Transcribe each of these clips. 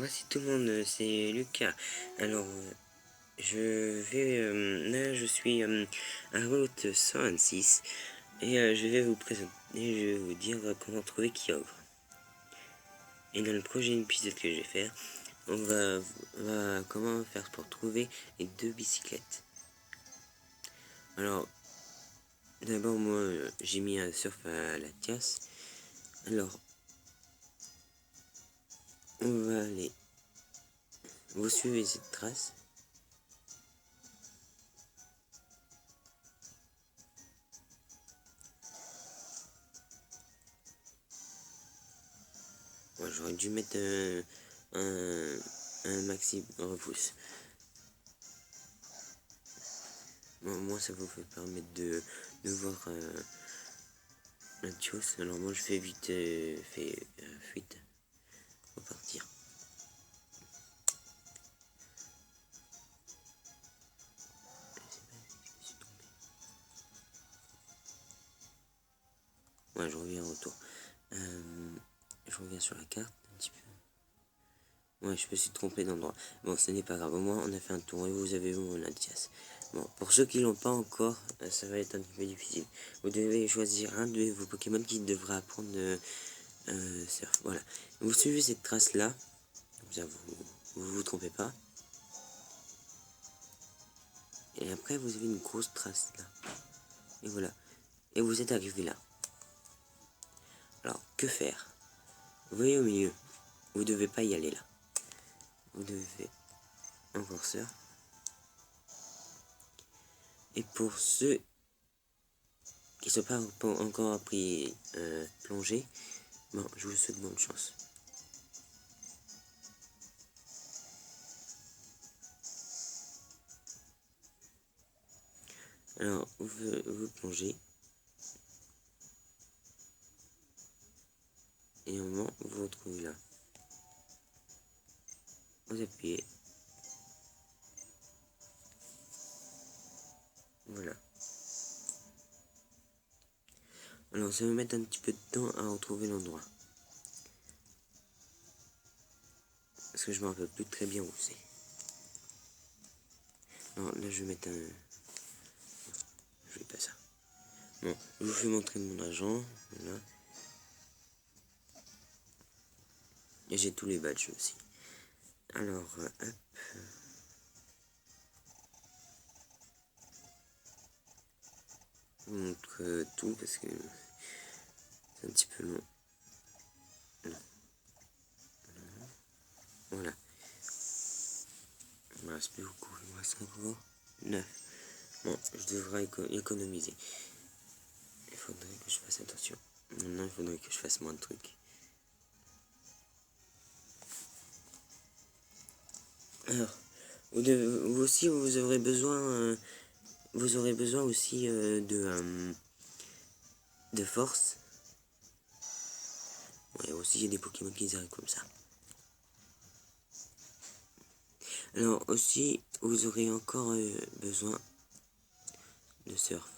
Voici tout le monde, c'est Lucas. Alors, là, je suis à route 126 et je vais vous présenter, je vais vous dire comment trouver Kyogre. Et dans le prochain épisode que je vais faire, on va comment faire pour trouver les 2 bicyclettes. Alors, d'abord, moi, j'ai mis un surf à la Tias. Alors, on va aller. Vous suivez cette trace. Ouais, j'aurais dû mettre un maxi repousse. Bon, moi, ça vous permettre de voir la chose. Alors moi, je fais vite fuite pour partir. Ouais, je reviens au retour. Je reviens sur la carte un petit peu. Ouais, je me suis trompé d'endroit. Bon, ce n'est pas grave. Au moins, on a fait un tour et vous avez vu mon Latias. Bon, pour ceux qui l'ont pas encore, ça va être un petit peu difficile. Vous devez choisir un de vos Pokémon qui devra apprendre surf. Voilà. Vous suivez cette trace là. Comme ça, vous trompez pas. Et après, vous avez une grosse trace là. Et voilà. Et vous êtes arrivé là. Alors, que faire? Vous voyez au milieu. Vous devez pas y aller là. Vous devez encore ça. Et pour ceux qui ne sont pas encore appris plonger, bon, je vous souhaite bonne chance. Alors, vous plongez. Et au moment, vous vous retrouvez là. Vous appuyez. Voilà. Alors, ça va mettre un petit peu de temps à retrouver l'endroit. Parce que je me rappelle plus très bien où c'est. Alors, là, je vais mettre un... Je vais pas ça. Bon, je vous fais montrer mon agent. Voilà. Et j'ai tous les badges aussi. Alors, hop. Je vous montre tout parce que c'est un petit peu long. Voilà. Il me reste plus beaucoup. Il me reste encore 9. Bon, je devrais économiser. Il faudrait que je fasse attention. Maintenant, il faudrait que je fasse moins de trucs. Alors, vous aussi, vous aurez besoin aussi de force. Ouais, aussi, il y a des Pokémon qui arrivent comme ça. Alors, aussi, vous aurez encore besoin de surf.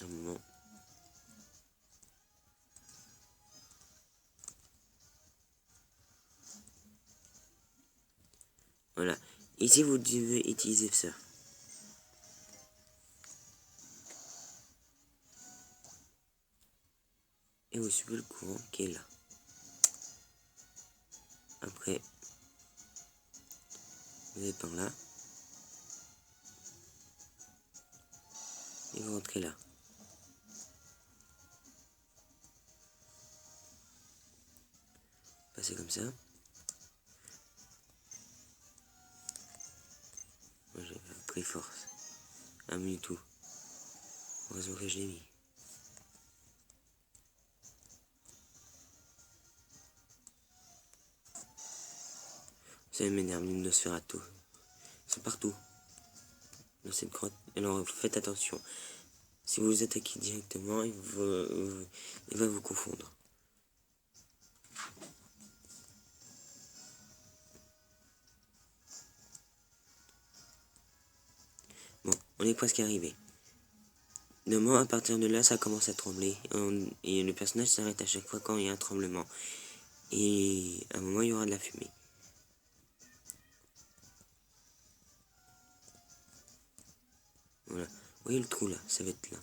Un moment. Voilà. Ici, vous devez utiliser ça. Et vous suivez le courant qui est là. Après, vous êtes par là. Et vous rentrez là. Passez comme ça. Moi, j'ai pris force. Un Mewtwo. Heureusement que je l'ai mis. Ça m'énerve, l'Hypnosferato. C'est partout. Dans cette grotte. Alors faites attention. Si vous attaquez directement, il va vous confondre. Bon, on est presque arrivé. Normalement, à partir de là, ça commence à trembler. Et le personnage s'arrête à chaque fois quand il y a un tremblement. et à un moment il y aura de la fumée. Voilà. Vous voyez le trou là, ça va être là.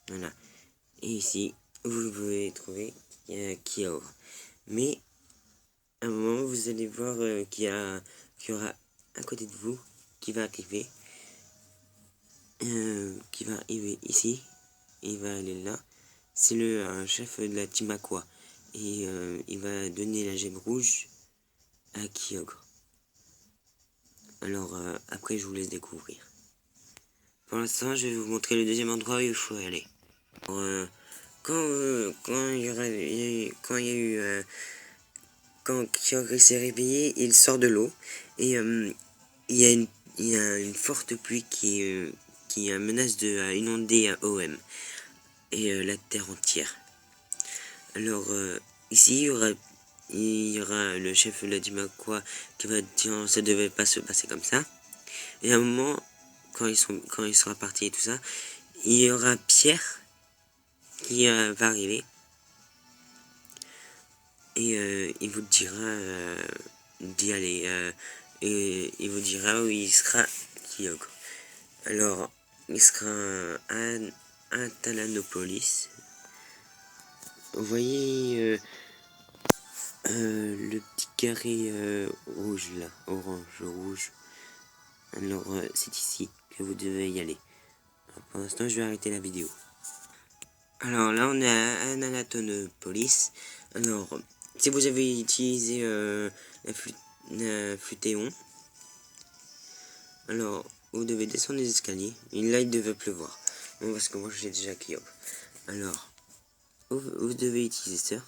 Voilà. Et ici, vous pouvez trouver Kyogre. Mais à un moment, vous allez voir qu'il y aura à côté de vous qui va arriver. Qui va arriver ici. Il va aller là. C'est le chef de la team Aqua. Et il va donner la gemme rouge à Kyogre. Alors après, je vous laisse découvrir. Pour l'instant, je vais vous montrer le deuxième endroit où il faut aller. Alors, quand Kyogre s'est réveillé, il sort de l'eau et il y a une forte pluie qui menace de inonder OM et la terre entière. Alors ici il y aura le chef Vladimir quoi qui va dire ça devait pas se passer comme ça. Et à un moment quand il sera parti et tout ça, il y aura Pierre qui va arriver et il vous dira d'y aller et il vous dira où il sera Kyogre. Alors il sera à Talanopolis. Vous voyez le petit carré rouge là, orange, rouge. Alors c'est ici que vous devez y aller. Alors, pour l'instant je vais arrêter la vidéo. Alors là on est à Anatonopolis. Alors si vous avez utilisé la flutéon, alors vous devez descendre les escaliers. Et là il devait pleuvoir. Bon, parce que moi j'ai déjà Kyogre. Alors vous devez utiliser ça.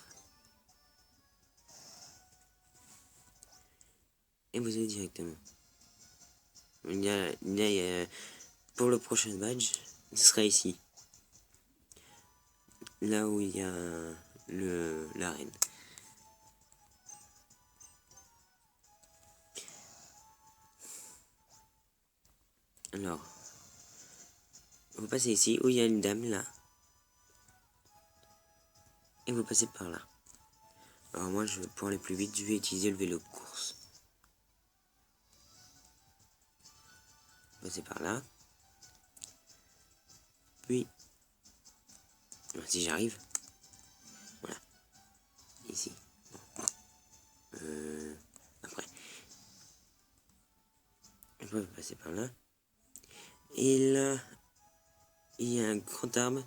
Et vous allez directement. Pour le prochain badge, ce sera ici. Là où il y a l'arène. Alors, vous passez ici où il y a une dame là. Et vous passez par là. Alors moi, pour aller plus vite, je vais utiliser le vélo de course. Vous passez par là. Puis, si j'arrive, voilà, ici. Après. Après, vous passez par là. Et là, il y a un grand arbre.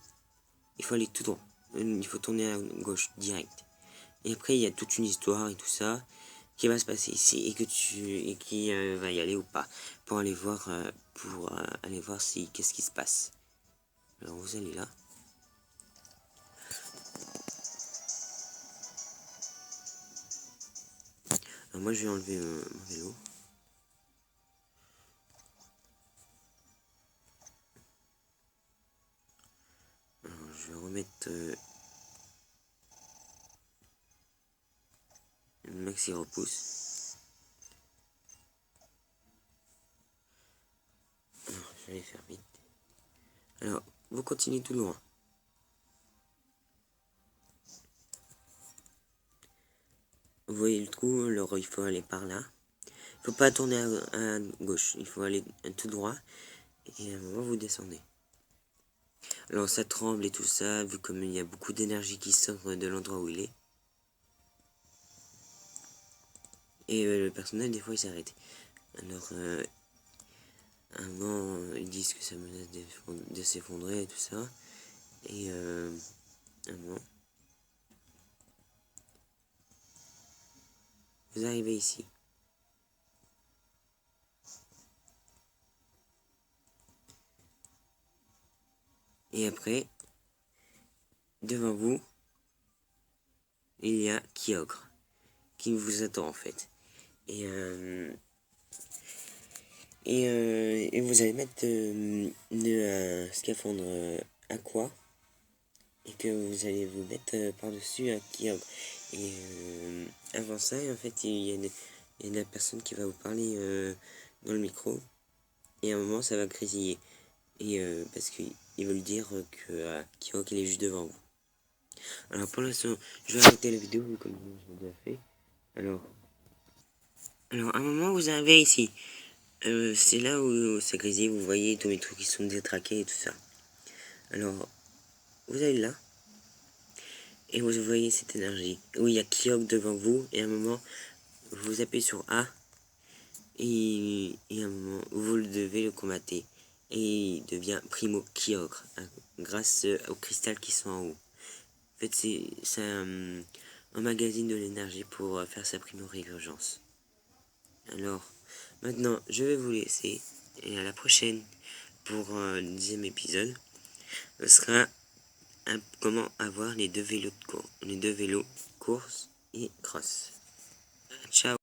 Il faut aller tout droit. Il faut tourner à gauche, direct. Et après, il y a toute une histoire et tout ça qui va se passer ici et qui va y aller ou pas pour aller voir si qu'est-ce qui se passe. Alors vous allez là. Alors moi je vais enlever mon vélo. Alors je vais remettre le maxi repousse. Alors je vais faire vite. Alors vous continuez tout loin. Vous voyez le trou, alors il faut aller par là. Il faut pas tourner à gauche, il faut aller tout droit. Et à un moment vous descendez. Alors ça tremble et tout ça, vu comme il y a beaucoup d'énergie qui sort de l'endroit où il est. Et le personnel des fois il s'arrête. Alors à un moment ils disent que ça menace de s'effondrer et tout ça. Et à un moment vous arrivez ici. Et après, devant vous, il y a Kyogre qui vous attend en fait. Et vous allez mettre un scaphandre aqua et que vous allez vous mettre par-dessus un Kyogre. Et avant ça, en fait, il y a il y a la personne qui va vous parler dans le micro, et à un moment ça va grésiller. Et parce qu'ils veulent dire que Kyok il est juste devant vous. Alors pour l'instant, je vais arrêter la vidéo comme je l'ai déjà fait. Alors à un moment vous arrivez ici. C'est là où ça grésille, vous voyez tous mes trucs qui sont détraqués et tout ça. Alors, vous allez là, et vous voyez cette énergie. Où il y a Kyok devant vous, et à un moment, vous appuyez sur A, et à un moment, vous devez le combattre. Et il devient Primo Kyok, grâce aux cristal qui sont en haut. En fait, c'est un magazine de l'énergie pour faire sa Primo Résurgence. Alors, maintenant, je vais vous laisser, et à la prochaine pour le 10e épisode. Ce sera comment avoir les deux vélos course et cross. Ciao.